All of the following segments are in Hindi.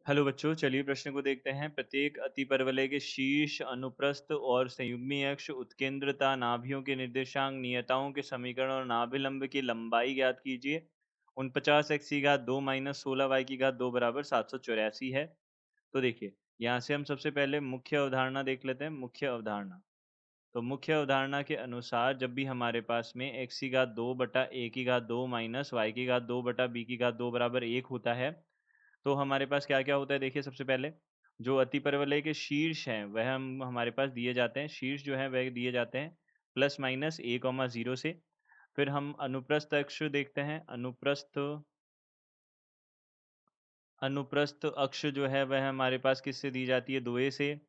हेलो बच्चों, चलिए प्रश्न को देखते हैं। प्रत्येक अतिपरवलय के शीर्ष, अनुप्रस्थ और संयुग्मी अक्ष, उत्केंद्रता, नाभियों के निर्देशांक, नियताओं के समीकरण और नाभिलंब की लंबाई ज्ञात कीजिए। 49 x की घात 2 माइनस 16 y की घात 2 बराबर 784 है। तो देखिए, यहाँ से हम सबसे पहले मुख्य अवधारणा देख लेते हैं। मुख्य अवधारणा, तो मुख्य अवधारणा के अनुसार जब भी हमारे पास में x की घात 2 बटा a की घात 2 माइनस y की घात 2 बटा b की घात 2 बराबर 1 होता है, तो हमारे पास क्या-क्या होता है। देखिए, सबसे पहले जो अतिपरवलय के शीर्ष हैं वह हम हमारे पास दिए जाते हैं। शीर्ष जो है वह दिए जाते हैं प्लस माइनस a, 0 से। फिर हम अनुप्रस्थ अक्ष देखते हैं। अनुप्रस्थ अक्ष जो है वह हमारे पास किससे दी जाती है? 2a से।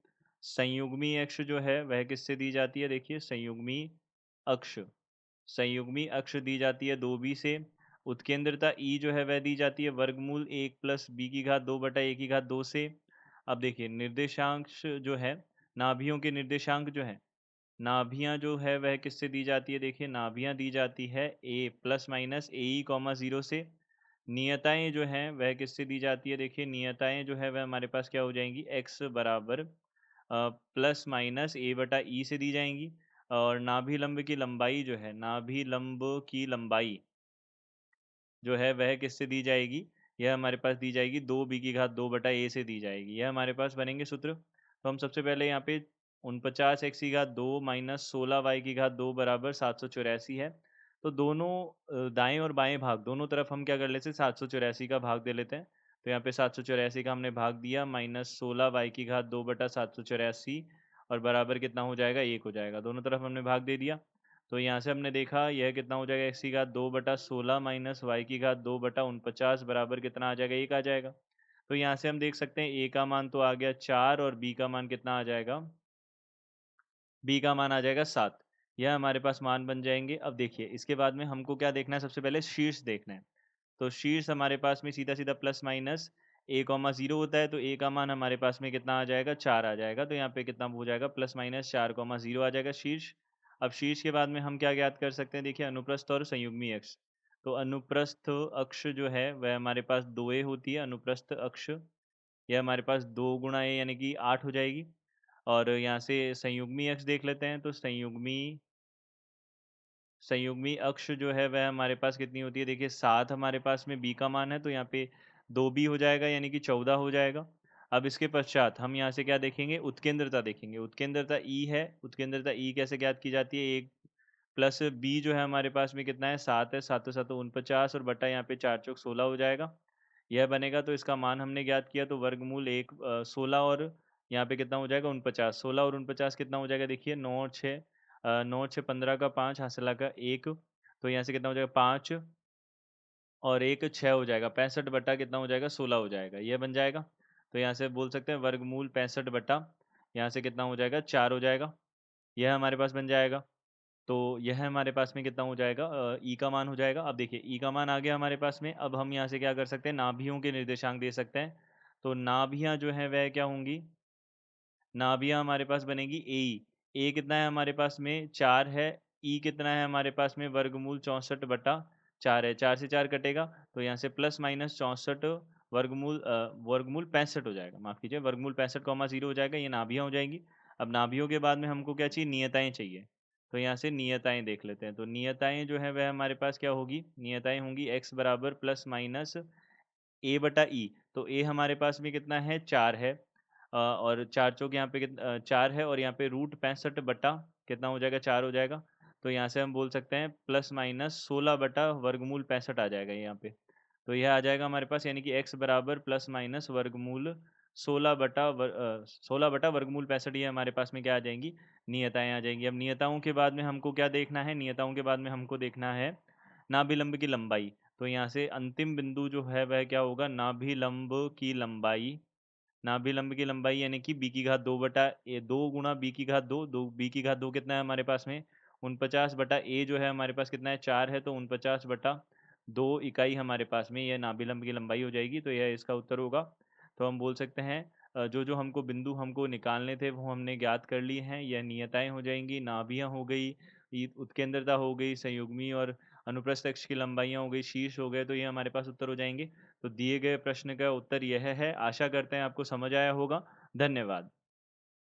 संयुग्मी अक्ष जो है वह किससे दी जाती है? देखिए, अक्ष संयुग्मी अक्ष दी जाती है 2b से। उत्केंद्रता E जो है वह दी जाती है वर्गमूल 1 प्लस b की घात 2 बटा a की घात 2 से। अब देखिए, निर्देशांक जो है, नाभियों के निर्देशांक जो है, नाभियां जो है वह किससे दी जाती है? देखिए, नाभियां दी जाती है a plus minus A E comma 0 से। नियताएं जो हैं वह किससे दी जाती है? देखिए, नियताएं जो है वह हमारे पास क्या हो जाएंगी? x बराबर प्लस माइनस ए बटा ई से दी जाएंगी। और नाभिलंब की लंबाई जो है, नाभिलंब की लंबाई जो है वह किससे दी जाएगी? यह हमारे पास दी जाएगी 2b की घात 2 बटा a से दी जाएगी। यह हमारे पास बनेंगे सूत्र। तो हम सबसे पहले यहाँ पे 49 x की घात 2 माइनस 16 y की घात 2 बराबर 784 है। तो दोनों दाएँ और बाएँ भाग दोनों तरफ हम क्या कर लेते हैं? 784 का भाग दे लेते हैं। तो यहाँ पे 784 का हमने भाग दिया, माइनस 16 y की घात 2 बटा 784 और बराबर कितना हो जाएगा? 1 हो जाएगा। दोनों तरफ हमने भाग दे दिया। तो यहाँ से हमने देखा यह कितना हो जाएगा? x की घात 2 बटा 16 माइनस y की घात 2 बटा 49 बराबर कितना आ जाएगा? 1 आ जाएगा। तो यहाँ से हम देख सकते हैं a का मान तो आ गया 4 और b का मान कितना आ जाएगा? b का मान आ जाएगा 7। यह हमारे पास मान बन जाएंगे। अब देखिए, इसके बाद में हमको क्या देखना है? सबसे पहले शीर्ष देखना है। तो शीर्ष हमारे पास में सीधा-सीधा प्लस माइनस a, 0 होता है, तो a का मान हमारे पास में कितना आ जाएगा? 4 आ जाएगा। तो यहाँ पे कितना हो जाएगा? प्लस माइनस 4, 0 आ जाएगा शीर्ष। अब शीर्ष के बाद में हम क्या ज्ञात कर सकते हैं? देखिए, अनुप्रस्थ और संयुग्मी अक्ष। तो अनुप्रस्थ अक्ष जो है वह हमारे पास 2a होती है। अनुप्रस्थ अक्ष यह हमारे पास 2 गुणा a यानी कि 8 हो जाएगी। और यहाँ से संयुग्मी अक्ष देख लेते हैं। तो संयुग्मी अक्ष जो है वह हमारे पास कितनी होती है? देखिए, 7 हमारे पास में b का मान है, तो यहाँ पे 2b हो जाएगा यानी कि 14 हो जाएगा। अब इसके पश्चात हम यहाँ से क्या देखेंगे? उत्केंद्रता देखेंगे। उत्केंद्रता E है। उत्केंद्रता E कैसे ज्ञात की जाती है? 1 प्लस b जो है हमारे पास में कितना है? 7 है। 7 7 49 और बटा यहाँ पे 4 चौक 16 हो जाएगा। यह बनेगा, तो इसका मान हमने ज्ञात किया, तो वर्गमूल 1 16 और यहाँ पे कितना हो जाएगा? 49। 16 और 49 कितना हो जाएगा? देखिए, 9 और 6 9 6 15 का 5 हासिला का 1, तो यहाँ से कितना हो जाएगा? 5 और 1 6 हो जाएगा। 65 बटा कितना हो जाएगा? 16 हो जाएगा। यह बन जाएगा। तो यहाँ से बोल सकते हैं वर्गमूल 65 बटा यहाँ से कितना हो जाएगा? 4 हो जाएगा। यह हमारे पास बन जाएगा। तो यह हमारे पास में कितना हो जाएगा? ई का मान हो जाएगा। अब देखिए, ई का मान आ गया हमारे पास में। अब हम यहाँ से क्या कर सकते हैं? नाभियों के निर्देशांक दे सकते हैं। तो नाभियाँ जो हैं वह क्या होंगी? नाभियाँ हमारे पास बनेगी ए। ए कितना है हमारे पास में? 4 है। ई कितना है हमारे पास में? वर्गमूल 64 बटा 4 है। 4 से 4 कटेगा, तो यहाँ से प्लस माइनस 64 वर्गमूल 65 हो जाएगा। माफ़ कीजिए, वर्गमूल 65 कॉमा 0 हो जाएगा। ये नाभियाँ हो जाएँगी। अब नाभियों के बाद में हमको क्या चाहिए? नियताएँ चाहिए। तो यहाँ से नियताएँ देख लेते हैं। तो नियताएँ जो है वह हमारे पास क्या होगी? नियताएँ होंगी x बराबर प्लस माइनस ए बटा ई। तो ए हमारे पास में कितना है? 4 है। और 4 चौक यहाँ पे 4 है और यहाँ पे रूट 65 बटा कितना हो जाएगा? 4 हो जाएगा। तो यहाँ से हम बोल सकते हैं प्लस माइनस 16 बटा वर्गमूल 65 आ जाएगा यहाँ पे। तो यह आ जाएगा हमारे पास, यानी कि x बराबर प्लस माइनस वर्गमूल 16 बटा वर्गमूल 65। ये हमारे पास में क्या आ जाएँगी? नियताएँ आ जाएँगी। अब नियताओं के बाद में हमको क्या देखना है? नियताओं के बाद में हमको देखना है नाभिलंब की लंबाई। तो यहाँ से अंतिम बिंदु जो है वह क्या होगा? नाभिलंब की लंबाई। नाभिलंब की लंबाई यानी कि b की घात 2 बटा ए 2 गुणा b की घात 2, 2 b की घात 2 कितना है हमारे पास में? 49 बटा a जो है हमारे पास कितना है? 4 है, तो 49 बटा 2 इकाई हमारे पास में यह नाभिलंब की लंबाई हो जाएगी। तो यह इसका उत्तर होगा। तो हम बोल सकते हैं जो-जो हमको बिंदु हमको निकालने थे वो हमने ज्ञात कर लिए हैं। यह नियताएँ हो जाएँगी, नाभियाँ हो गई, उत्केंद्रता हो गई, संयुग्मी और अनुप्रस्थ अक्ष की लंबाइयाँ हो गई, शीर्ष हो गए, तो ये हमारे पास उत्तर हो जाएँगे। तो दिए गए प्रश्न का उत्तर यह है। आशा करते हैं आपको समझ आया होगा। धन्यवाद।